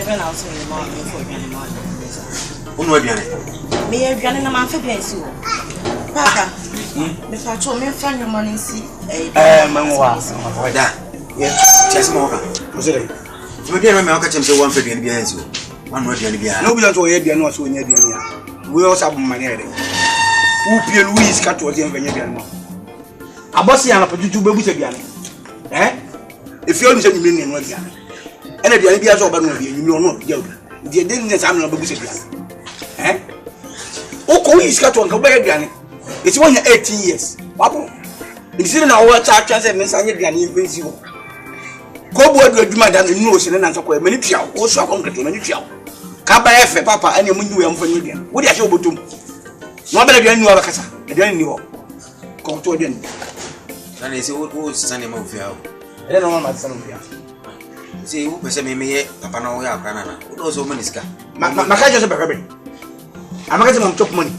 friend out in the morning for the morning. Uno biane. Me e biane na man fa bian si wo. Papa. Me fa cho me friend your morning see. Manwa. Da. Yes. Just more. Was it? You be me aka chemse one fa biane bian si wo. One no biane biane. No bi so ye biane so nya biane ya. We also have money there. Who pay Louis cat was the biane. Abosi ana pajuju bebu se biane. If you only million no biane. And the idea so bad no biane, you know no. The didn't say I'm not bebu se biane. Oko is cat on ka biane. It's 18 years. Wabo. Instead na wa cha chance me say biane invesi wo. Go board do adwuma dan no se na nsakọ mani tua. Wo so concrete mani tua. Ka ba efe papa ane munyi we amfa ni biane. Wo dia se obotum. No bele biane ni wa bakasa. Biane ni wo. Ko to biane. Sana ese wo sana ma ofia wo. Ele no ma sana ofia. Say wo pese me ye papa na wo ya akana na. Wo do so maniska. Maka jo se bakabe. Amaka se mam chop money.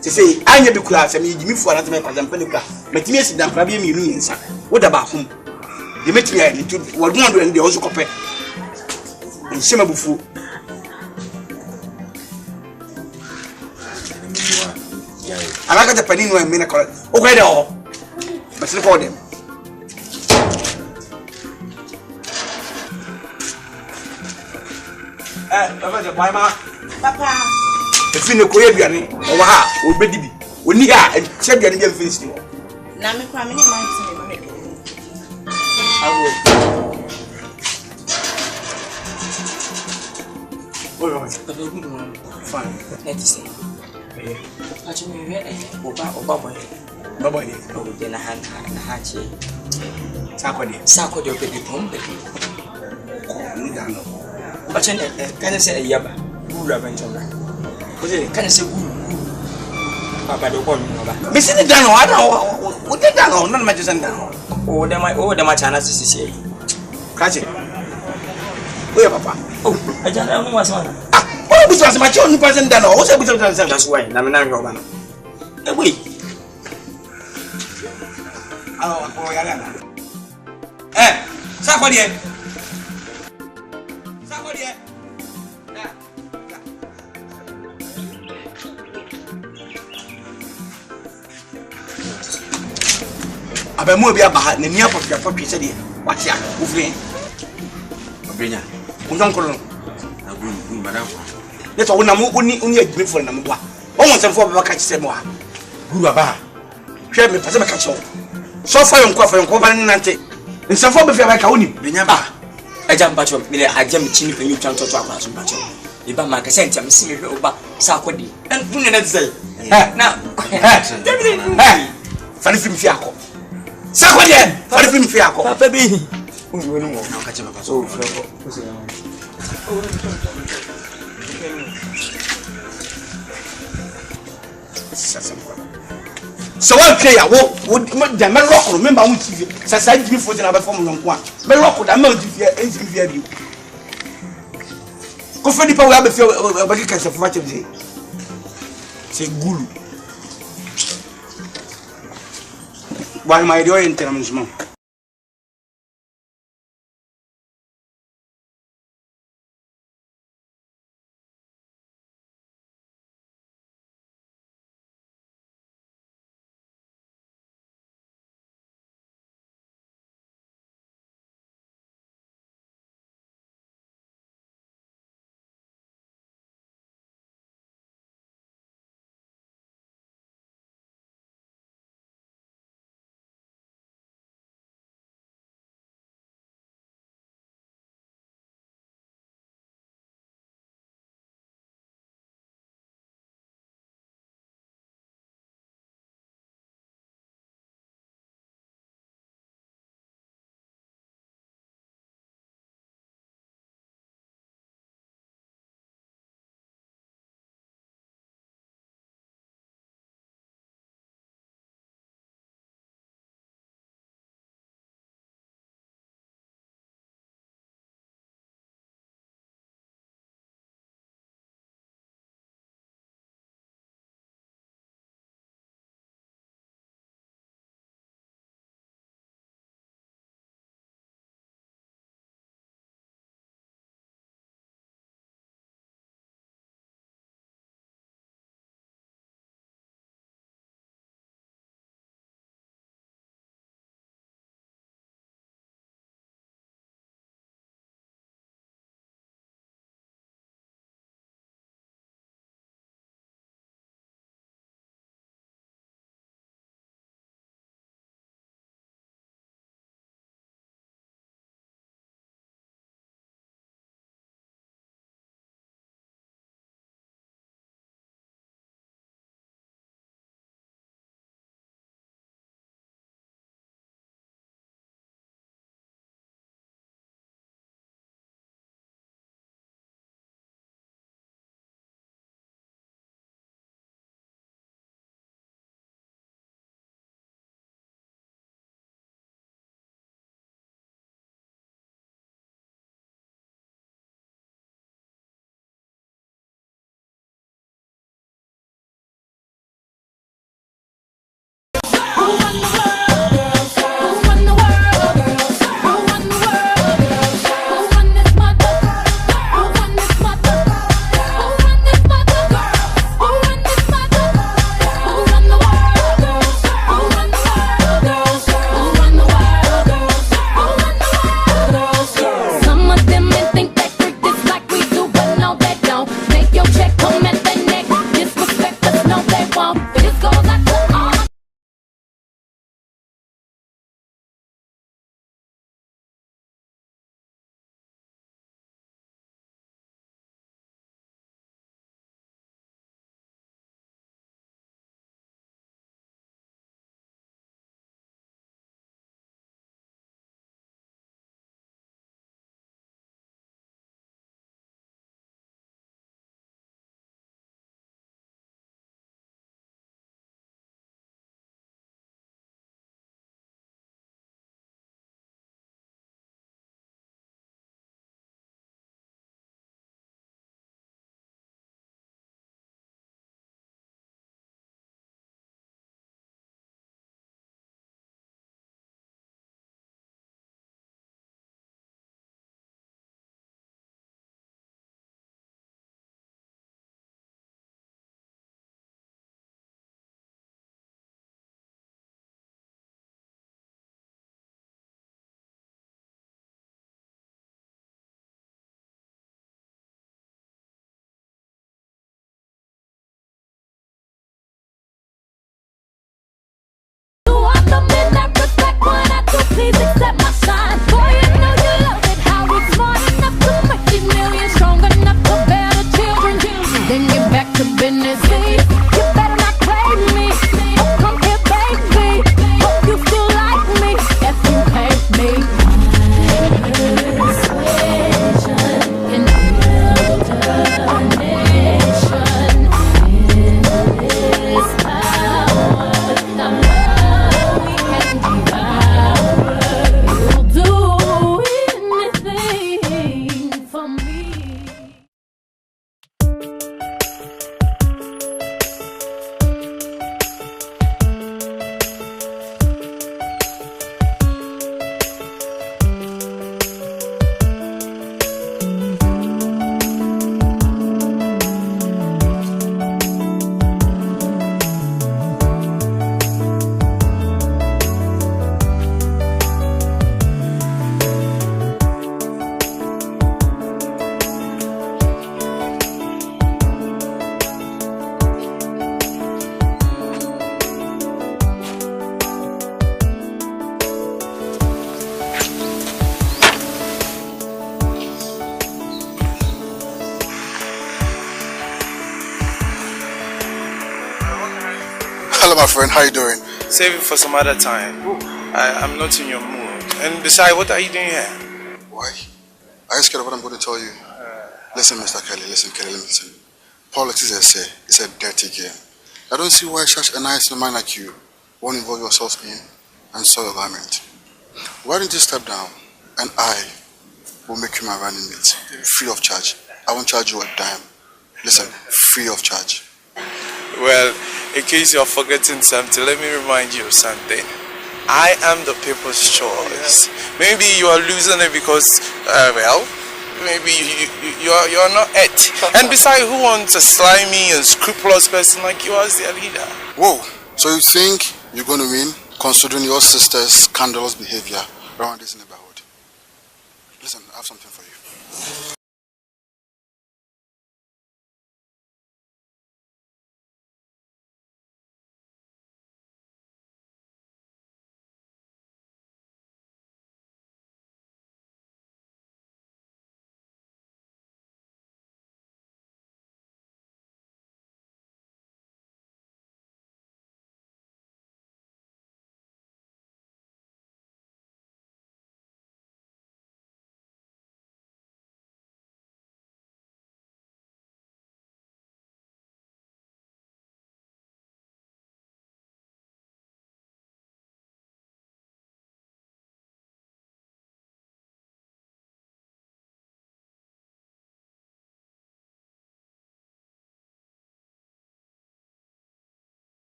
Say anya bi kula se me gimi fu anata me kwazam pe ne kula. Matimi esi dan pra bi mi nu yensa. Wo da ba fum. De metimi ya ni tu wo do ndo ne de wo so kope. Nsema bufu. Amaka te pani no e me na kola. O kwa de o. But look at them. Papa. If you know Korean, or ha, or baby, we need her and check the other face. Now, me cry, me I will. Fine. Let's see. Nobody. Oh, then I had Sako de baby pump. But can I say a yaba? Who raventon? Can I say Papa do call me? Miss it down, I don't know what they done, none much down. Oh, they might order my channel to see. Catch it. Where, Papa? Oh, I don't know what's one. Oh, because my children present done also because that's why I'm not your man. Wait. Oh, somebody. Abamu bi aba na nia papa papa se de wate a ofre obrenya unjon koro na gu madam le to wona mo oni adwumi fo na mo bua o won semfo baba ka kise mo ha guru aba hwe me pase me ka cho so fa yon kwa ba nante semfo be fi aba ka oni benya ba aja mpacho me aja me chini panyu twanto to akwa so mpacho iba ma ka sente me si me hwe oba sa akodi en dunne na dzai na fani film fi akọ Sako dem, fari film fi akọ. Papa bi. Unji wonu mo na ka che papa so fro ko. So what play ya wo da me lock remember won TV. Sasa give me 40 na ba form nko a. Me lock da me TV engine via bi. Ko fe di pa we abi fi ba ki ka se fa che bi. C'est goulou. Why my dear intermission? Hello, my friend. How you doing? Save it for some other time. I'm not in your mood. And besides, what are you doing here? Why? Are you scared of what I'm going to tell you? Listen, Mr. Kelly. Listen, Kelly. Listen. Politics, is a dirty game. I don't see why such a nice man like you won't involve yourself in and soil your garment. Why don't you step down and I will make you my running mate, free of charge. I won't charge you a dime. Listen, free of charge. Well, in case you're forgetting something, let me remind you of something. I am the people's choice. Maybe you are losing it because, maybe you're not it. And besides, who wants a slimy and scrupulous person like you as their leader? Whoa, so you think you're going to win considering your sister's scandalous behavior around this neighborhood? Listen, I have something for you.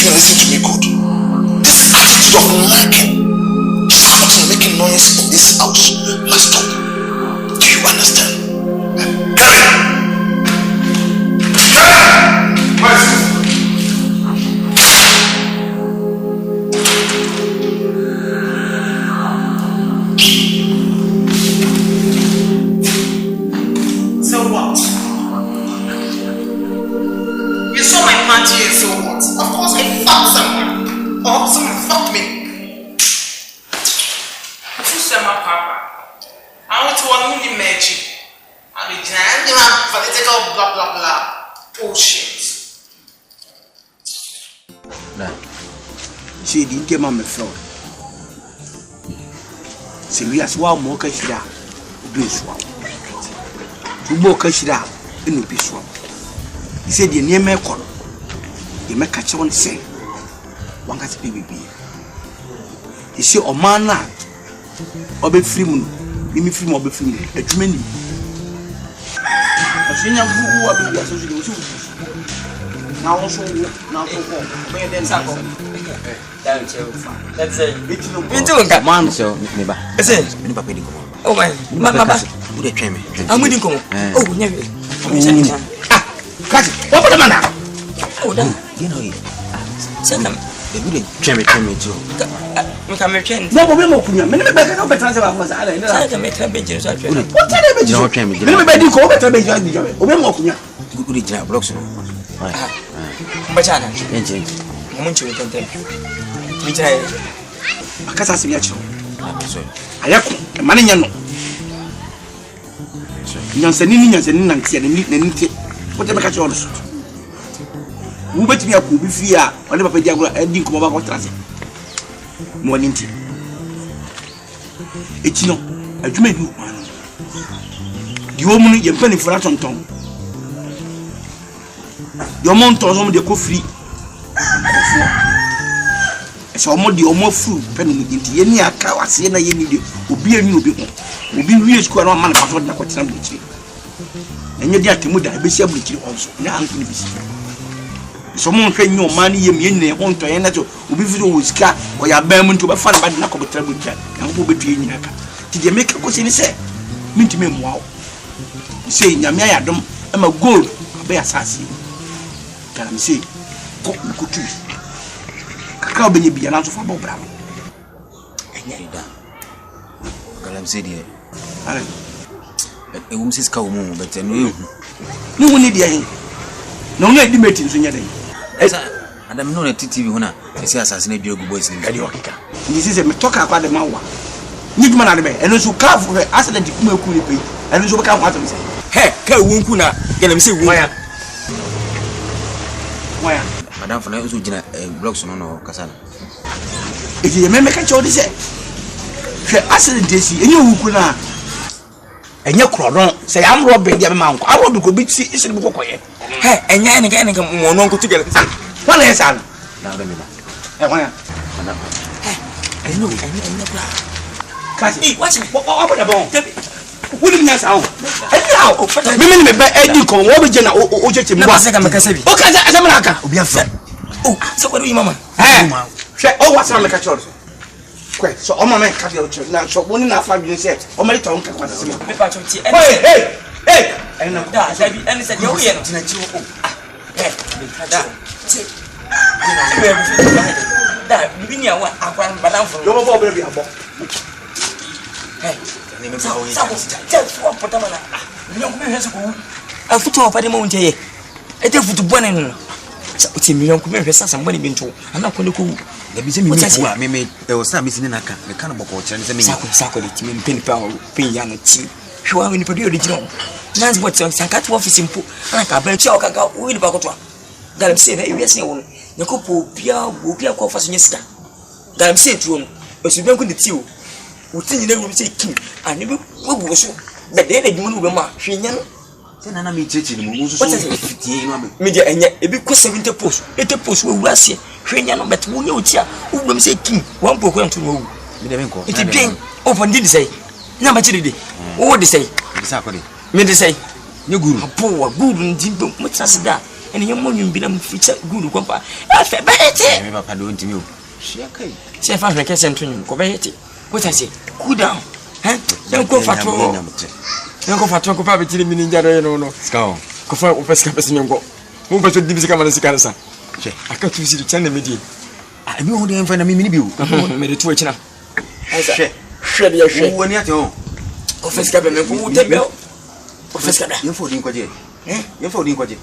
Listen to me good. This attitude of nagging, shouting, making noise in this house must stop. Do you understand? So what? You saw my party and so what? Of course I fucked someone. Or someone fucked me. Who said my papa? I want to want to magic. I'll be trying to political blah blah blah. Bullshit. Nah. She didn't get my floor. Serious one more kashira. This one. Two more kashira in the piece one. He said, "You near me, call. You make catch on say, one got baby. You see, a man, or be free moon, be free more be free, a tremendous. But you know who are being associated with you. Now, also, now, where then Sarfo. That's it. It's no man, so, neighbor. Is it? Oh, my, who they train me? I'm waiting. Oh, never. What the man? Oh, you know, send them. They wouldn't train me too. We can make change. No, we won't. Many better go better. I was I can make a bit. What are they? Don't train me. Many better go better. We won't. Good job, blocks. But I want you to tell you. We try. I can't see you. I have money. nyansanini nanti ne what am I catch on? Who bet me a cool fear or never pay a dink over what transit? More ninety. It's no, a Jimmy man. The woman you're penny for that on tongue. Your mount on the coffee. So more the more fruit penny into any cow, I see any will be a new people. Will be real square on man about what I'm doing. And you're there to move that bishop also. Now I'm going to be someone paying your money, you want to enter will be with car or your bearman to be fun by the knuckle of trouble cat and who between you. Did you make a question? Say, mean to me, wow. You say, Yamia, I'm a gold, a bear sassy. Can I say, cook the cookies? Cacao be an answer for Bob Brown. And yet, I'm saying, a woman's is cow moon, but no one need the no need meetings in your day. And I'm not a TV when I say assassinate your boys in Gadioka. This is a talk about the Mawa. Need man and also carve for her accident to come and also become what I'm saying. Hey, Kawunkuna, get him say where. Madame for those who blocks on or Casana. If you remember, catch all this, accident is you could not. And your crown say, I'm robbing the amount. I want to go beat see is in the way. Hey, and yan again, one go together. What is that? Now, let me know. I know, Cassie, what's what about? Wouldn't you sound? And now, women may buy any con over Jenna or Jim. What's a Macasabi? Okay, as a Malaca will be a friend. Oh, so what do you, Mamma? Hey, oh, what's on the catcher? So, all my men cut your church now. So, one and a half years said, oh, my tongue can pass. Hey, and that and said, you're here. That, you know what? I want, but I'm for your baby. Hey, a foot of the mountain. I did for 1 and it's a million commercials somebody been told. I'm not going to cool. There was some missing in a car, the cannibal coach, and the Sacco, pin power, pin young tea. She was in the original. Nan's what's on Sankat office in Poo, and I can't choke out with Bacotua. That I'm saying, yes, no one. The couple Pia will be a coffee in your star. That I'm saying to him, but you don't go to tea. We think you never say king, and never will show. But then the moon will mark, she know. Then I'm teaching you. What is it? Media and yet a big 70 post. Let the post will was here. Shania, but who knows here? Who will say king? One program to know. It's a game. Open did say. Number 3 day. What they say? Exactly. May they say, you good, poor, good, and dimple, much as that. And your money will be a feature good compa. I felt bad. I don't know. She if I can send to you, Cobete. What I say? Cool down. Don't go for trouble. Don't go for trouble. Probably telling me, no, scow. Go for Pescapes in your go. Who was the Divisica and Sicansa? I can't see the channel media. I know the infant of me, made it twitch now. Shed your shame when you're at home. Office-cabin, who take me out? Office-cabin, you're 14 quadri. You're 14 quadri.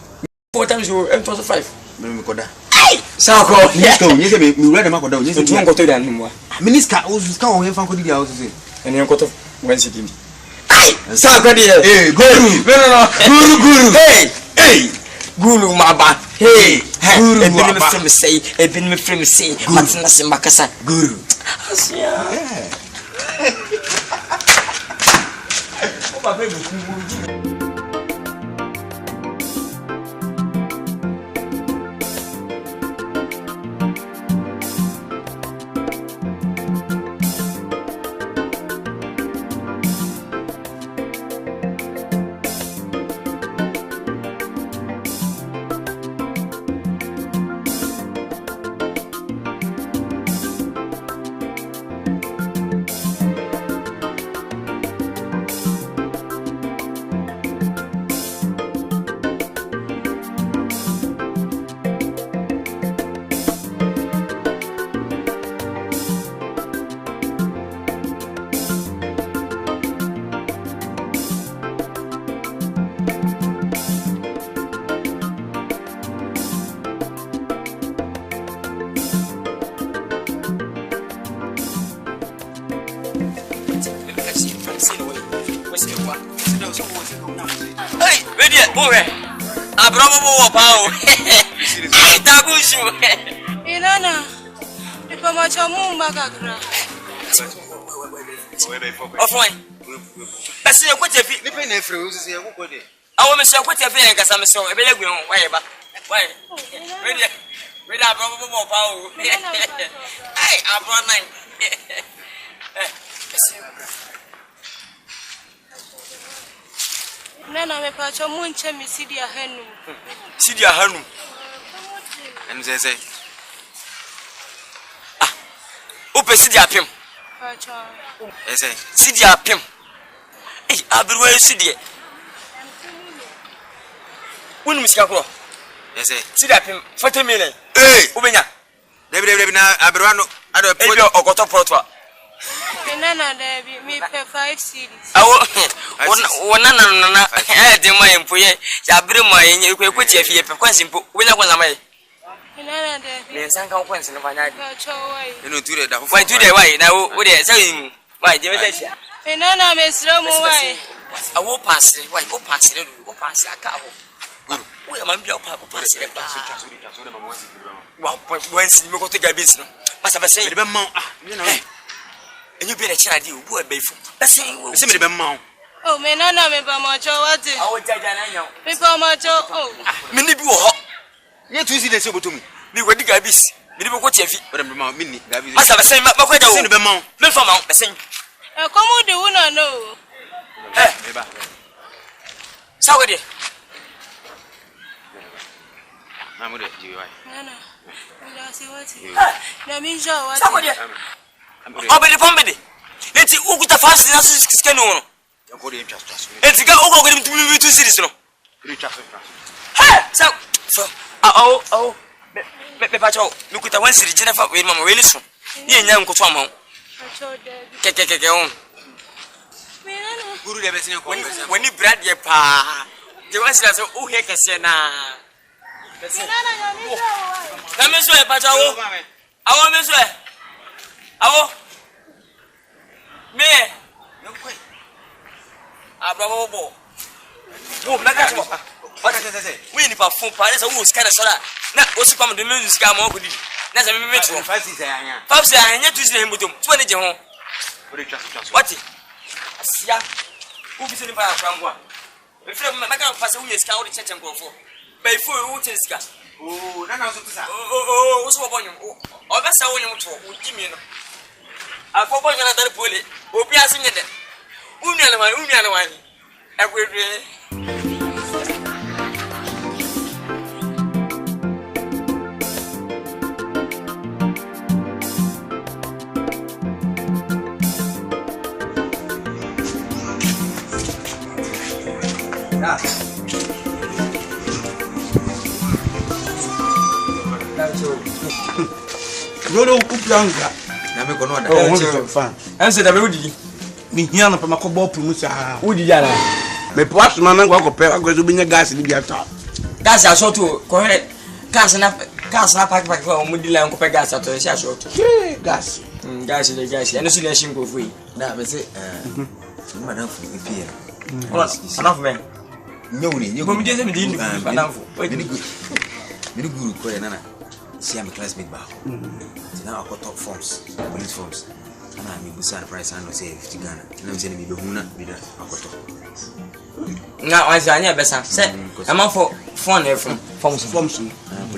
4 times you were 5. Sarfo, yes, go. You say me read them up or down. You don't go to the anymore. Minister was coming from the house, and you got to Wednesday. Sarfo, hey, Guru, hey, Guru, Maba, hey, Guru, from say, a been from say, Matsina Makasa, Guru. Hey, ready? Boy, I brought more power. Tabusu. Inana, if I'm at your moon, Bagakra. Offline. I see a quite a bit. I want to say quite a bit because I'm so a bit of why? Ready? Ready? I brought more power. Hey, I brought 9. Nana, me patch your moon, Chemi, Sidia Henu. Sidia Hanu. And they say, ah, open Sidia Pim. They say, Sidia Pim. Hey, I'll be where Sidia. When Miss Capro, they say, Sidia Pim, 40 million. Hey, Ubena. Never now, Abrano, I don't pay your Ocoto Proto. Nana, there me pay 5 cities. I want Nana, I did my employee. Yabrima, and you could put your fear for quite simple. When I was away. Nana, there Some consequence in the finale. you know, to the why do they why now? What they are saying? Why, do you Nana, Miss Romo, why? I will pass it. Why, go pass it. Go pass it. We are my papa pass it. Well, once you go to get business, must have a say, you know. And you be a child, you would be for the same. Oh, me Nana, me Bamacho, what is? I would tell you, Me Bamacho, oh, many people hot. Yet to see the sober to me. You were the gabis. You never got your feet, but I'm mini. Must have a same, but what I the mount. No for mount, the same. come on, do you not know? Eh, Saudi. I'm with you. Nana, I see what you mean. Somebody. I'll be the family. Let's see who got the fast in us. Can no. Let's go over with him to see this. So, oh, Pacho, look at the one city, Jennifer, with Mamma Wilson. You ain't young Cotomo. When you bred your pa, the one says, oh, heck, I say, nah. Come this way, Pacho. I want this way. Me, no quit. I brought what does it say? We need a full price of who's kind of soda. Now, what's coming to lose scam over the that's a minute. Perhaps I need to see him with 20 home. What? Yeah, who is in the fire from one? If I'm not pass away, scout the church and go for. Before you would take gas. Oh, what's what you? Oh, that's how you would give me. I forgot another bullet. We'll be asking it. Union, every day. Rodo Uplanga. Never go on. Oh, fan. Answer the Rudy. Me here on a couple of Pumusa. Woody Yana. Me pass man and go pair. I'm going to be a gas in the attack. That's a sort of correct. Gas and pack for Mudilla and Copa gas at the short. Gas. Gas is the gas. And the shin go free. That was it. Madame, enough men. No, you go to the very good Korean. See, I'm a classmate. Now I got top forms, police forms. And I'm in Busan price and say 50 Ghana. And I'm saying, be Huna, be that. Now, I say, I never say, I'm out for fun from forms.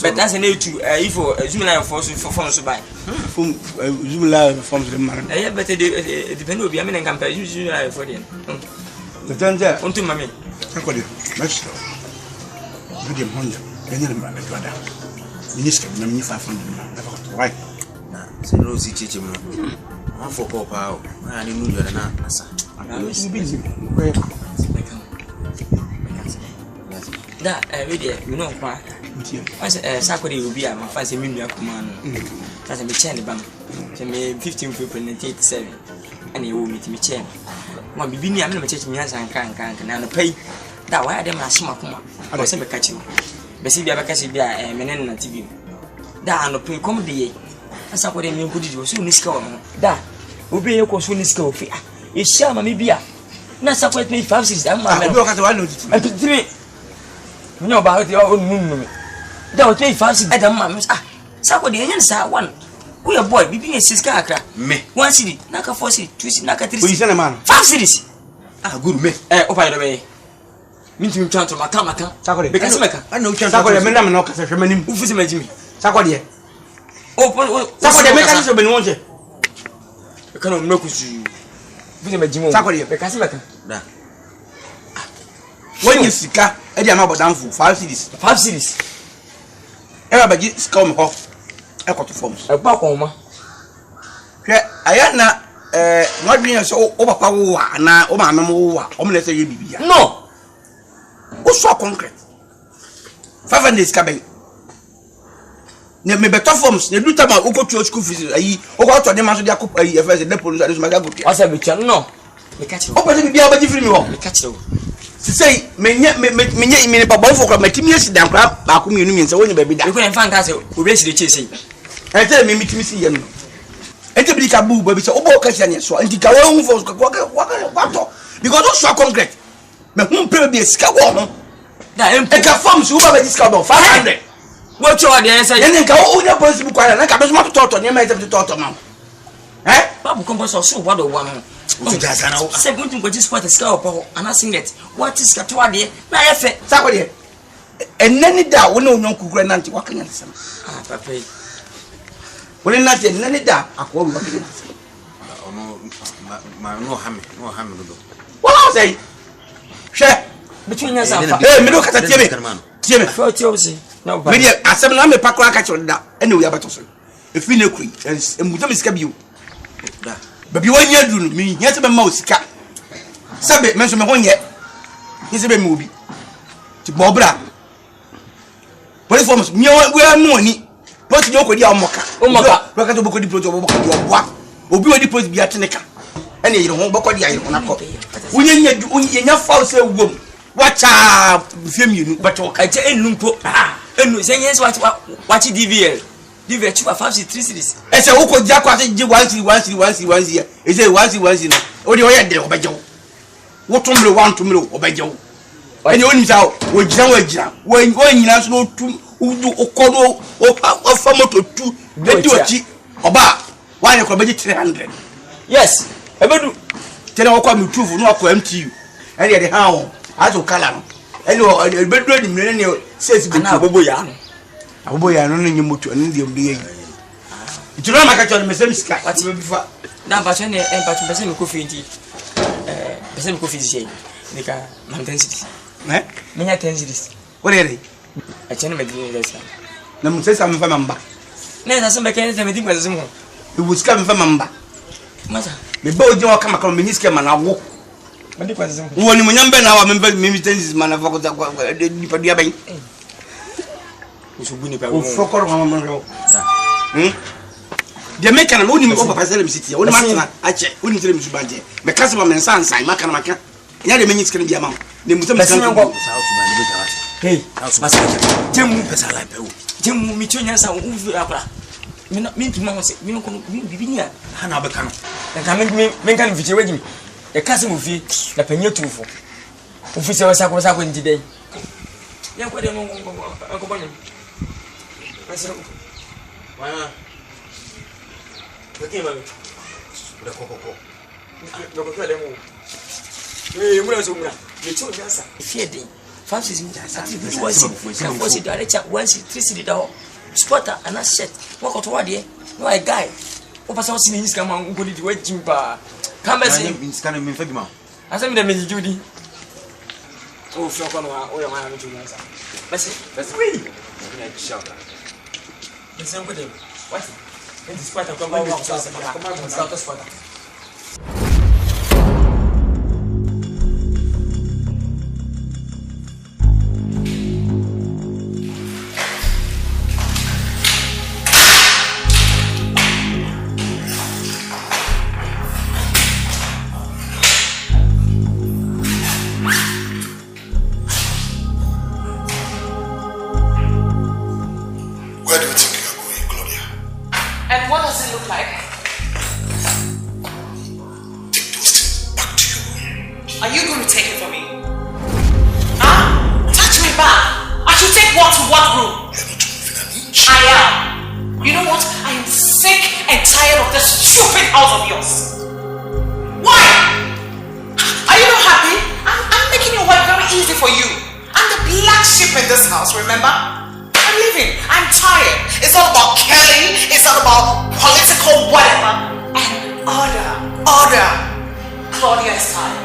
But that's a new to if you zoom line for forms to buy. Zoom line forms the man. I bet it depends on the American campaign. You line for them. The Tanza, on to Mammy. I call you, Master. Good Honda, any man, brother. Minister, Mammy 500. Why? So, Rosie teaching me. I'm for Papa. I knew you are not. I'm busy. That really, you know, I said, Saturday will be a fancy million command. That's a chain bank. 15 people in 87. And you will meet me chain. One be me, I'm not taking me as I can pay. That why I dem as Makuma. I was never catching. Bessie Bakasi be a man and TV. That and a pre comedy. As I put him in good, you soon discover that. Will be a cosunisko. You shall, maybe. Na support me 5 6 am ma. I do got one notice. And 3. No about your own. That was 5 6 am ma. Ah. Sako de yen sa one. We a boy, bibi 6 kakra. Me. 1 city, naka 4 city, 2 city, naka 3 city. You man. 5 cities. Ah, good me. Opa do be. Minti chanto maka. Sako de. Because maka. I know chanto. Sako de me na me no kasa hwe manim. Ufusi majimi. Sako de. Sako de me ka so be no wonje. E kana no kusu. Ufusi majimi. Sako de. Because maka. Da. When you sika, e dey ma bodanfo 5 cities. 5 cities. Ewa baji sika o me ho. E ko to forms. E pa ko ma. Hwe aya na nwadwen so o papa wo wa na o ma mem wo wa o me say ye bibia. No. O so concrete. 500 days ka ben. Ne me better forms, ne do time o go to school fees ayi o go to dem so dia kopa ayi e first the police ade so ma ga go tia. Asa be tia no. Me catch you. O pese bibia ba ji free me ho. Me catch you. Say menye me pa bon for matimi esi dan kra ba ko mienu mi nse woni ba bi da. We ko en fan ka se o be si de chese. E tell me mitimi si ye no. Ente bi ka bu ba bi se o bo ka sia ne so anti ka wa hu for kwa to because o so concrete. Me hu pe bi esika wo ho. Da em e ka forms u ba ba discount 500. What you are there say? Yen ka o nya police bu kwa na ka be so ma to ne ma e to ma. Babu komposo so what do one. O ja sana o. Say going to go just sport scar opo and singlet. What is ka to ade? Na ye fe. Sako de. Enani da wo na onyon kukura nanti wakanya nsem. Ah papa. Woni na te enani da akwa wi wakanya nsem. Ono ma no hame do. Wala say. Hwe. Between us and me do kata tie me. Tie me. For tiosi. No ba. Me dia asem na me pakwa ka chiro da. Ene wi abato so. Efi na kuri. Emuta me sika biu. Da. Babi wanya duru no me hia se be ma osika. Sabe me so me honye. Hise be me obi. Ti bobra. Police forms me we am oni. Post je okodi amoka. Omoka. Baka to bokodi pro to bokodi obwa. Obi wadi post bia teneka. Ene yire ho bokodi ayire na ko. Unya false ewom. Wacha fiemienu bato ka je enu po. Enu senye so wachi DVL. DVL 5 3 series. Ese wo dia kwa se je 1 ese 1 no. O de o ye de obejewo. Wo tumre 1 tumre obejewo. Ene oni sa wo gira. Wo nyina so no tum udu okodo o fa moto tu de di ochi. Oba wa ye ko beje 300. Yes. Ebedu. Tena wo kwa mitufu no akwa MTU. Ene de ha wo. Aso kala no. Ene o bedu ni mene ne says be abobo ya no. Abobo ya no nyi moto ene de mde yi. Ituro maka cho me sem sika. What be fa. Dan ba cho ne en pa cho be se me ko fi nti. Be se me ko fi ji. Nika mam 10 cities. Menya 10 cities. What are they? A chene me di lesa. Na mo se sa me fa mamba. Na sa me ken se me di kwa se mo. E wo sika me fa mamba. Masa. Me ba oji wa kama me nyiske mana wo. Me di kwa se mo. Wo ni mo nyambe na wa me tensis mana fa ko di pa dia ben. Usu buni pa. O fokoro mama mo. De meka na woni me ko papa sele city. Woni matena ache. Woni sele misu banje. Me kase ma me nsan maka na maka. Nya de menyi skere biama. Ne musa me san ko. Hey, masa. Temu pesa la pe o. Temu mi chonya sa uvu akra. Mi ntuma ho se. Mi no ko bibi nia. Ha na obeka no. Nka me kan fiche wagi mi. E kase mo fi na panye tufo. Ofi se wasa ko ndi dai. Ya ko de mo ko banyo. Masa. Wa. Okay, mami. Udah koko. Noko kwa demo. Mura so mura. Me cho nyasa. Fear dey. 5 season nyasa. What's it director 1 3 city da ho. Spotter and a set. Work out what there. No a guy. O pasa o sini niska ma ngodi di we jimpa. Kamba se. Scan me fa bi ma. Asa mi da me judi. O fio kwa no o ya ma me cho nyasa. Basi we. Na shaka. Basi ngo dem. What? And this part of the come on, start the spot. Where do you think you are going, Gloria? And what does it look like? Take those things back to your room. Are you going to take it for me? Huh? Touch me back. I should take what to what room? You're not moving an inch. I am. You know what? I am sick and tired of this stupid house of yours. Why? Are you not happy? I'm making your work very easy for you. I'm the black sheep in this house, remember? I'm leaving. I'm tired. It's all about Kelly. It's all about political whatever. And order. Claudia is tired.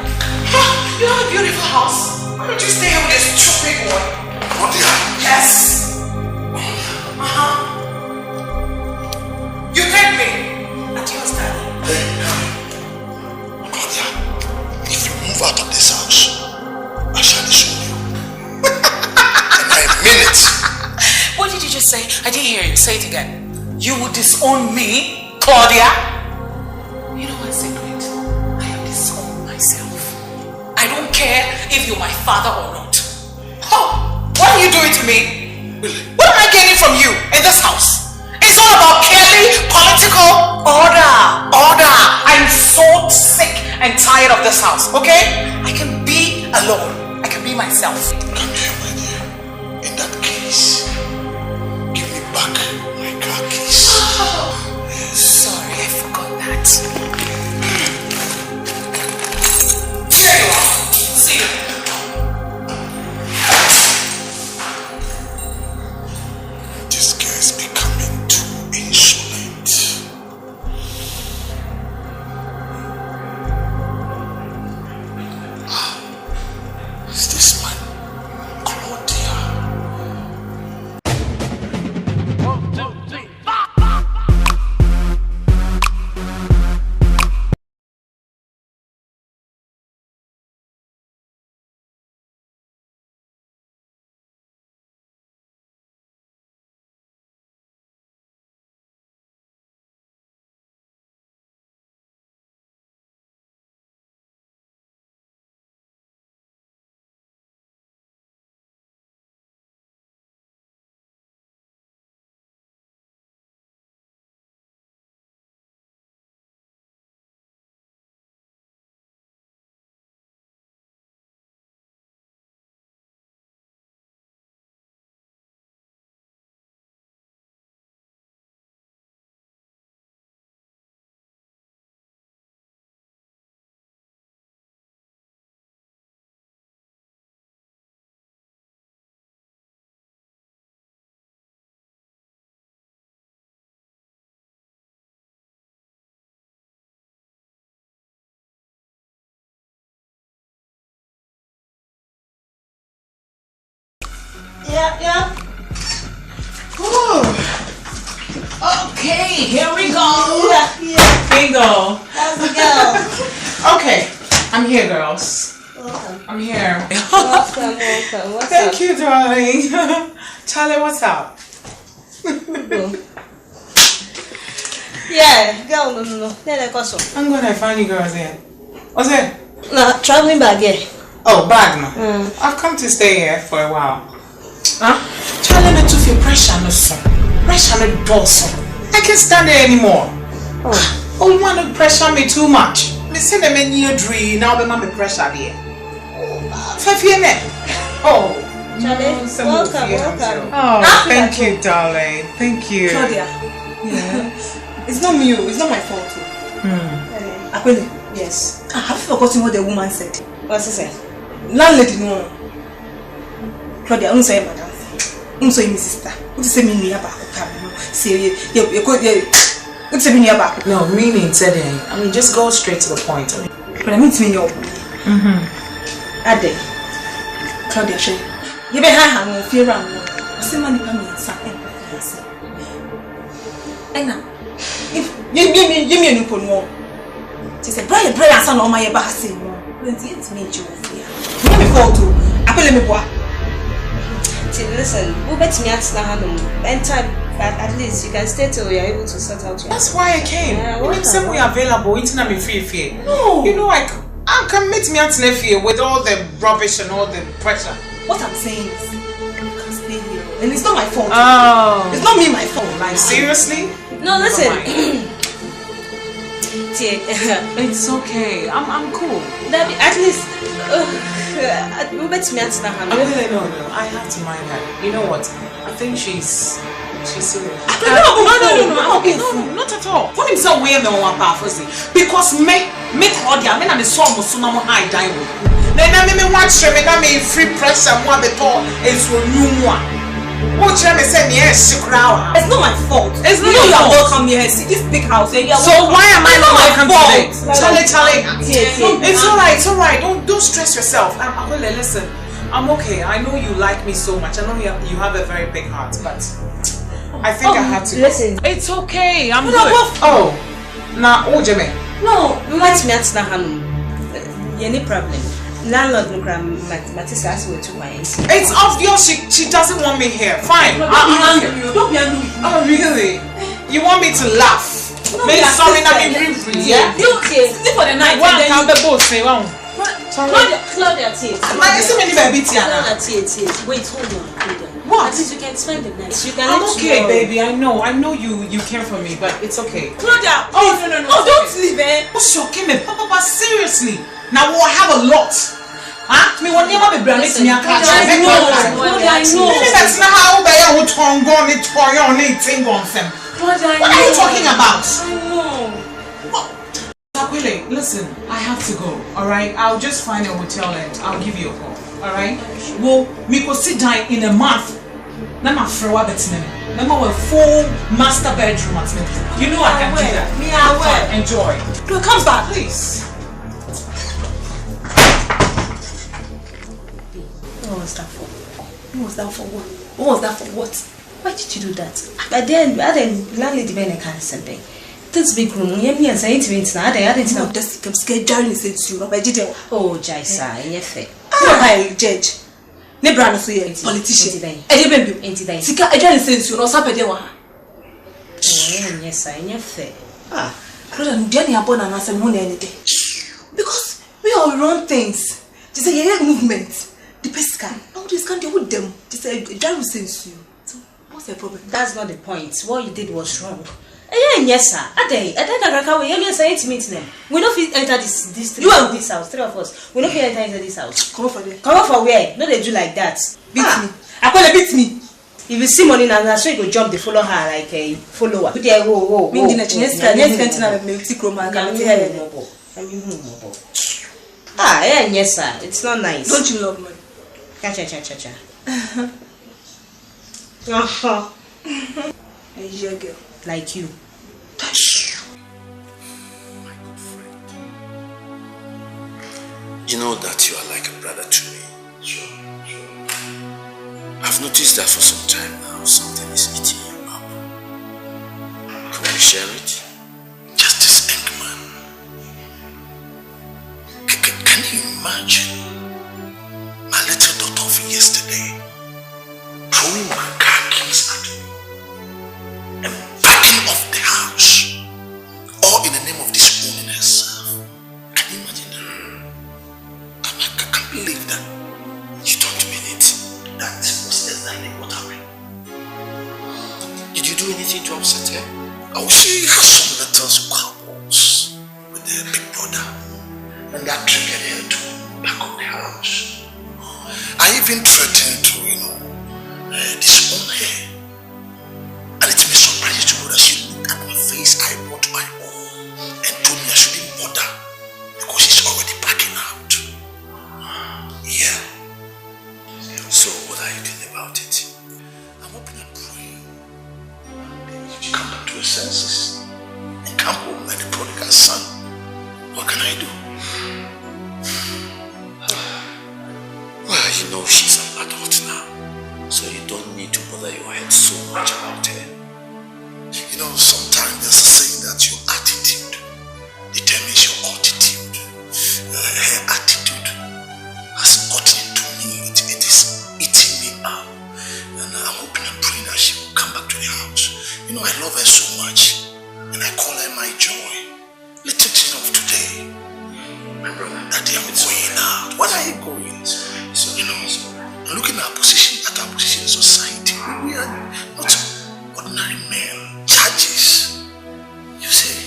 You have a beautiful house. Why don't you stay here with this stupid boy? Claudia. Yes. You heard me. At yours, Daddy. Hey, Claudia, if you move out of this house, I shall disown you. And I mean it. What did you just say? I didn't hear you. Say it again. You would disown me, Claudia? You know my secret. I have disowned myself. I don't care if you're my father or not. Oh, what are you doing to me? What am I getting from you in this house? It's all about Kelly, political order. I'm so sick and tired of this house, okay? I can be alone. I can be myself. Come here, my dear. In that case, give me back my car keys. Sorry, I forgot that. Here you are. See you. This girl is becoming too insolent. Is this man Claudia? Yeah. Ooh. Okay, here we go. Yeah. Bingo. How's it go? Okay, I'm here, girls. Welcome. I'm here. Welcome. What's Thank up? you, darling. Charlie, what's up? Yeah, girl, no. I'm gonna find you girls here. What's it? No, traveling back here. Oh, bag, man. I've come to stay here for a while. Huh? Charlie, me too feel pressure no son. Pressure no dorsum. I can't stand it anymore. Oh, you want to pressure me too much? Me say them in your dream now, be me pressure there. Oh, Charlie, welcome. Oh, thank you, darling. Thank you. Claudia. Yeah. It's not me. It's not my fault. Apele. Yes. Have you forgotten what the woman said? What's she say? Landlady no. Claudia, I'm sorry, madam. I'm sorry, my sister. What you say me near back? Say what say me near back? No, meaning today. I mean, just go straight to the point. But I mean to me your. Ade. Claudia, she. You be high hand fear ram. I say man come in something. Ena. If you me no pono. She said, "Brian, son on my bahasi no. Plenty it me you fear. You me call to. Apele me boa. Listen, we bet me at na hanu. Time at least you can stay till you're able to sort out your. That's why I came. Yeah, When some way available, internet me free. No. You know, like I can meet me at Nephi with all the rubbish and all the pressure. What I'm saying is, you can stay here, and it's not my fault. Oh, it's not me my fault. Like seriously? No, listen. It's okay. I'm cool. At least, we bet me at No, I have to mind her. You know what? I think she's serious. No, I'm okay. No, not at all. Put himself way in the one part because make Claudia, I mean, I'm a song of Sunamo High die with. Then I mean, watch me, I mean, free pressure, one before is a new one. What you me say yes, crowd. It's not my fault. It's not you your are fault. welcome here. See this big house. So why am I not welcome today? Charlie. It's alright. Don't stress yourself. Really, listen. I'm okay. I know you like me so much. I know you have a very big heart, but I think I have to. Listen. It's okay. I'm good. Oh, now, Jimmy. No, let me answer Hanum. Any problem? Landlord Matissa asked me to my auntie. It's obvious she doesn't want me here. Fine. Don't be angry. Oh, really? You want me to laugh? Maybe sorry, not be briefly. Yeah? Okay. Sleep for the night. One can be both say one. Claudia, Tate. Wait, hold on. What? At least you can spend the night. I'm okay, baby. I know you care for me, but it's okay. Claudia, oh no. Oh, don't leave, eh? What's shocking me? Papa, seriously. Now I have a lot. Huh? Me want never be branded to me. I know. That's not how they are. What are you talking about? I know. Really, listen, I have to go, alright? I'll just find a hotel and I'll give you a call, alright? Well, we could sit down in a month. Now my friend will be now my full master bedroom at me. You know I can do that. Me, I will. Enjoy. No, come back, please. What was that for? What was that for what? What was that for what? Why did you do that? But then, landlady didn't can something. This big room, you and say to me, I didn't know. Just come scared, Jerry said to you, but didn't. Oh, Jaisa, yes, I judge. Nebra, politician. I didn't be Sika, I didn't say to you, or something. Yes, I never. Ah, Jenny, upon an answer moon any day. Because we all run things. Just a young movement. The pesca. All this can't do with them. Just a Jerry says to you. So, what's the problem? That's not the point. What you did was wrong. Yes, sir. I think we don't enter this you are this house, three of us. We don't enter this house. Come for there. Come for where? No, they do like that. Beat me. I call beat me. If you see money now, so you go jump the follow her like a follower. Put there, whoa. Mean the next yes, sir. It's not nice. Don't you love money? Cha. A girl. Like you. My good friend. You know that you are like a brother to me. Sure. I've noticed that for some time now, something is eating you up. Can we share it? Just this Eggman. Can you imagine my little daughter of yesterday throwing my car keys at me and backing off the house, all in the name of disowning herself? Can you imagine that? I can't believe that you don't mean it. That was exactly what happened. Did you do anything to upset her? I will see her some little squabbles with their big brother, and that triggered her to back up the house. I even threatened to, disown her. And it may surprise you to know that she looked at my face, eyebrow to eyebrow, and told me I shouldn't bother because she's already backing out. Yeah. So what are you doing about it? I'm hoping and praying that you come back to your senses and come home like the prodigal son. What can I do? Well, she's an adult now, so you don't need to bother your head so much about her. Sometimes there's a saying that your attitude determines your altitude. Her attitude has gotten into me. It is eating me up. And I'm hoping and praying that she will come back to the house. I love her so much. And I call her my joy. Let's take it off today. My brother, Daddy, I'm going out. Where are you going? I'm looking at our position in society. We are not ordinary men. Judges. You say,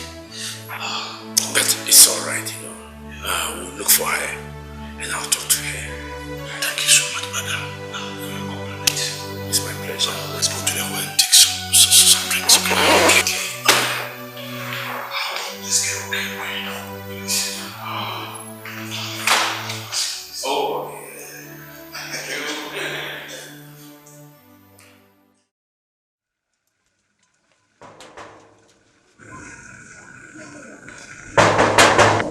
we'll look for her and I'll talk to her. Thank you so much, madam. It's my pleasure. Let's go to the hall and take some drinks. Okay. Let's go. Oh.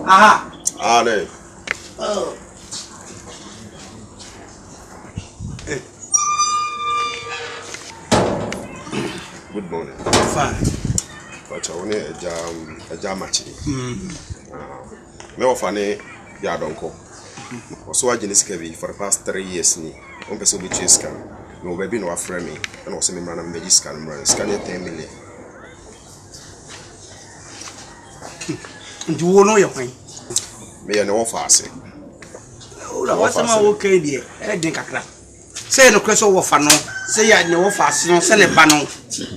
Aha. Ne. Oh. Good morning. Fine. But I want a jam match. Me ofane ya donko. Also I Genesis for the past 3 years ni. On person be chase scan. No baby no afraid me. And also me man me scan 10 million. Do you know your point? Me ya no fast. What's my okay there? I think kakra. Say no question wo fa no. Say ya no fast no say ne ba no.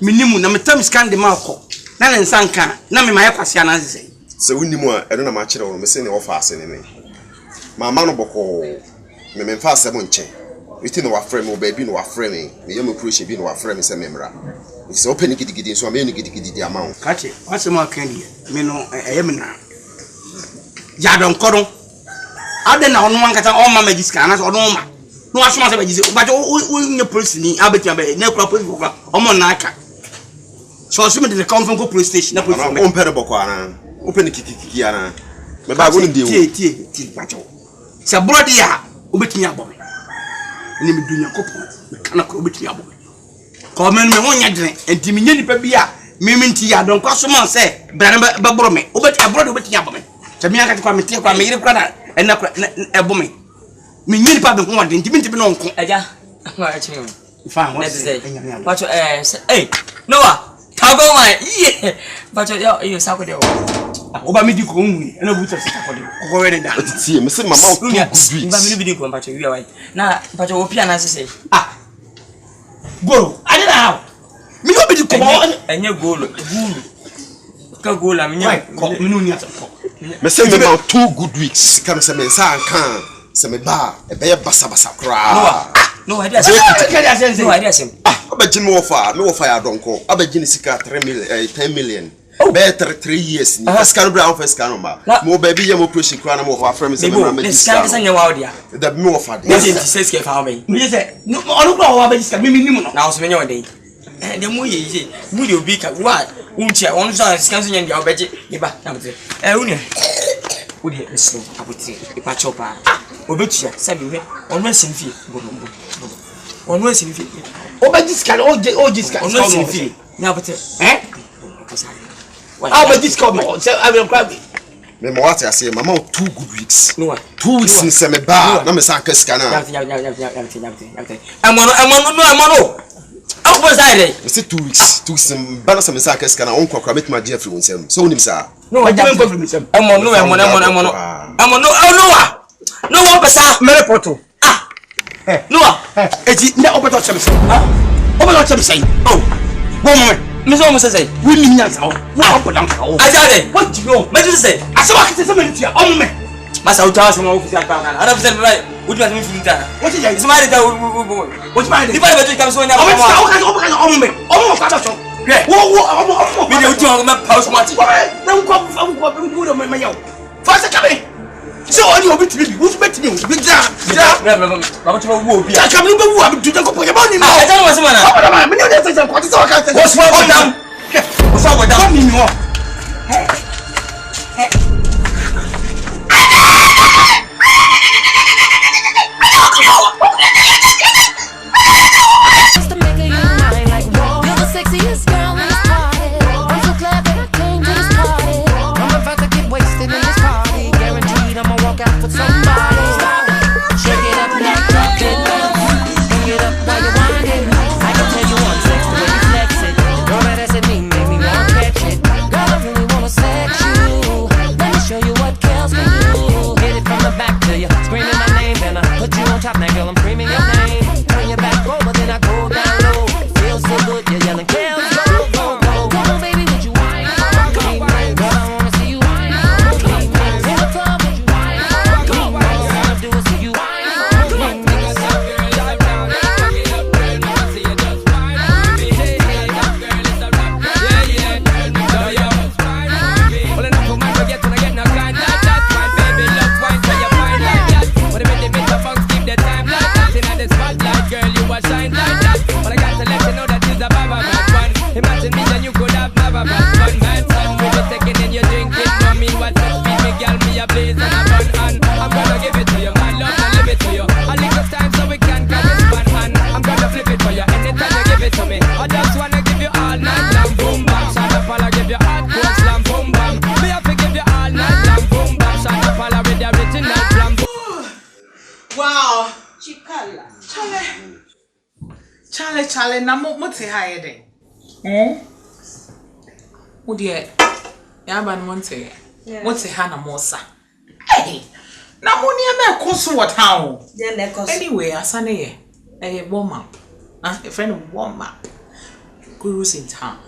Minimu na metam scan de mako. Na ne nsanka na me maye kwase ana say. Say wunimu a eno na ma kire wo me say ne wo fast ne me. Mama no boko me me fast 7 nche. Iti no wa frame o baby no wa frame me yam approach bi no wa frame say memra. It's open gidigidi so me no gidigidi amount. Kache, what's my candy? Me no na. Ya don kodo. Ade na onu wankata o ma magiska na so onu ma. No asoma se bagise. But o nye police ni abeti abe na kura police kura. O mo na aka. So so me dey come from police station na police. O mpere boko ana. Open kiki ana. Me ba go ni dey. Tie bacho. Se brodi ya obetimi abo me. Ni me dunya kopon. Kana ko obetimi abo me. Ko men me wonya dren enti me nya nipa bi a me nti ya don kwaso man se bra na ba bro me. Obeti abro de obetimi abo me. Se me aka kwa me tie kwa me yire kwa na ena kwa ebo me. Me nyini pa be ho wade ntimi ntimi no nko. Aja. Ma achi me. Fine, what say? Bacho hey, Noah. Tago my. Yeah. Bacho yo sako de. Oba me di ko nwu ena buta sako de. Ko we da. Tie me say mama too good weeks. Mba me bi di ko bacho wi awai. Na bacho wo pia na say. Golo. I don't know. Me no be di ko enye golo. Ka golo am nya. Me no ni atako. Me say me about 2 good weeks. Can say me say kan. Se me ba e be basa kra. No idea. No idea sim. Abegin me wo fa ya donko. Abegin sika 3 million 10 million. Better 3 years ni. Scan bra on first scan ba. Mo baby ye mo operation kra na mo fa frame se me na me scan se nya wa odia. Da me wo fa. Yes, it says ke fa me. Me say no onu kra wa ba scan me nimu no. Na o se me nya wa dey. De mo ye mo de obi ka wa unchi on scan se nya dia obeje ni ba na mte. Uni. Udi eslo abuti ipa chopa. Obetua sabi we onu asinfi bonombo. Onu asinfi. Obeji scan o scan. Onu asinfi. Na abuti. How this come on? Say I will grab it. Me mo what I say mama 2 good weeks. No. 2 weeks in se me ba na me san ka scan na. Amono. How was I there? Me say 2 weeks. 2 weeks ba na se me san ka scan na on kwakwa met ma dia free wonsem. So unim sa. No, I don't go from him. Amono. No one pesa mere poto. No. Eti na obeto cheme say. Obeto cheme say. Oh. One moment. Me so say. We ni nyansa o. Na obeto nka o. Ajade. What you know? Me just say. Asawa kete se me tia. O me. Masa utawa se mo ofisi aka na. Ara ofisi right. Would you me feel that? What is it? Somebody that what my if I better come so nya. O me. O ka so. Wo. Me dey uti on me pause much. Na nko me yawo. Fast come. So on you bit me. Who's bet me? Be ja. Baba to wo obi. Ja come no wo am do ko po. Yaba ni mo. I don't want someone. Baba me no dey say ko ti so ka say. What's wrong down? What's wrong down? Come ni mo. Top now, girl, I'm screaming your name. Charlie, na mo te higher day. Oh dear. Yaban Monte. What's a Hannah Mosa? Hey! Now, money a course what how? Anyway, a Sunday, a warm up. A friend of warm up. Gurus in town.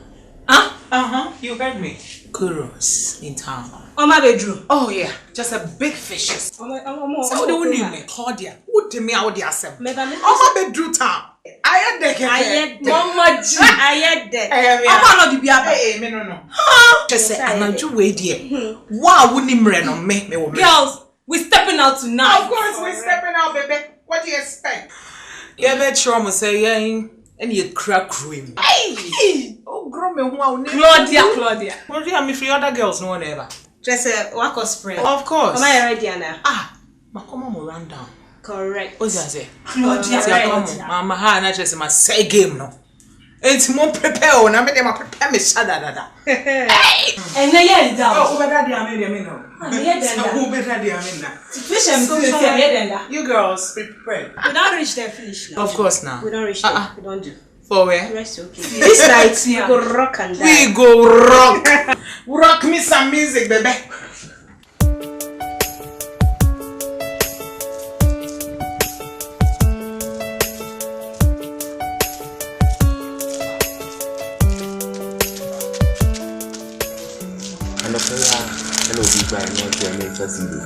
You heard me. Gurus in town. Oh, my bedroom. Oh, yeah, just a big fishes. So, the one you make, Claudia, what to me out the assem? Oh, my bedroom town. I had the Mama G. I had that. I'm not the Biaba. No. Just say, I'm not too dear. Wow, wouldn't him run on me? Girls, we're stepping out tonight. Of course, we're stepping out, baby. What do you expect? Yeah, bet Trauma say, and you crack cream. Hey! Oh, Grommy, wow, Claudia. Well, I'm if the other girls know never. Just a walk of spring. Of course. Am I ready, Anna? My common will run down. Correct. What's that say? Claudia, Mama, I just my say game no. It's more prepare when I make them prepare me shada. Hey! And then down. Oh, better than me no. Who better than me now? Fish and food. You girls prepare. We don't reach there finish now. Of course now. We don't reach there. We don't do. For where? Rest okay. This night we go rock and dance. We go rock. Rock me some music, baby. Hello, people. I'm not here. I'm just in the.